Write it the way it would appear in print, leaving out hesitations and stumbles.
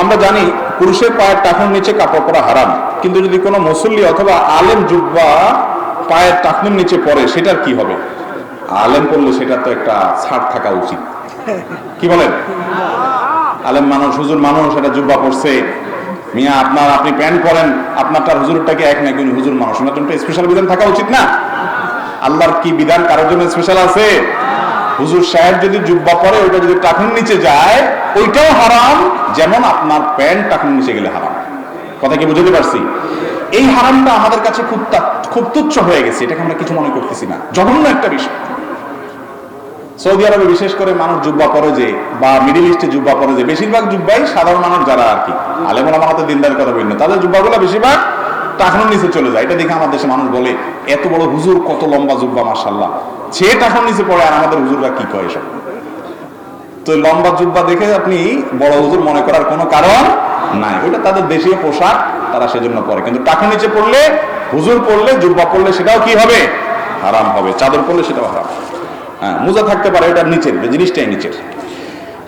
আমরা জানি পুরুষের পায়ের টাকনুর নিচে কাপড় পরা হারাম, কিন্তু যদি কোনো মুসল্লি অথবা আলেম জুব্বা পায়ের টাকনুর নিচে পরে সেটার কি হবে? আলেম পড়লে সেটা তো একটা ছাড় থাকা উচিত, কি বলেন? আলেম মানুষ, হুজুর মানুষ, এটা জুব্বা পড়ছে, মিয়া আপনি প্যান্ট পরেন, আপনারটা হুজুরটাকে এক নাই, কিন্তু হুজুর মানুষ, ওনার জন্য স্পেশাল বিধান থাকা উচিত না? আল্লাহর কি বিধান কারোর জন্য স্পেশাল আছে? হুজুর সাহেব যদি জুব্বা পরে ওইটা যদি টাকনুর নিচে যায় ওইটাও হারাম, যেমন আপনার প্যান্ট টাকনুর নিচে গেলে হারাম। কথা কি বুঝতে পারছি? এই হারামটা আমাদের কাছে খুব তুচ্ছ হয়ে গেছে, এটাকে আমরা কিছু মনে করতেছি না, জঘন্য একটা বিষয়। সৌদি আরবে বিশেষ করে মানুষ জুব্বা পরে যে, বা মিডিল ইস্টে জুব্বা পরে যে, বেশিরভাগ জুব্বাই সাধারণ মানুষ যারা আর কি আলেম ওলামা আমাদের দিনদার কথা বলি না, তাদের জুব্বাগুলো বেশিরভাগ টাকনুর নিচে চলে যায়। এটা দেখে আমাদের দেশে মানুষ বলে এত বড় হুজুর, কত লম্বা জুব্বা, মাশাআল্লাহ, সে টাকনুর নিচে পড়ে, আর আমাদের হুজুররা কি কয় এসব? তো লম্বা জুব্বা দেখে আপনি বড় হুজুর মনে করার কোনো কারণ নাই, ওইটা তাদের দেশীয় পোশাক, তারা সেজন্য পরে। কিন্তু টাকনুর নিচে পড়লে, হুজুর পড়লে, জুব্বা পড়লে সেটাও কি হবে? হারাম হবে। চাদর পড়লে সেটাও হারাম। হ্যাঁ, মোজা থাকতে পারে, ওটার নিচের জিনিসটাই নিচের।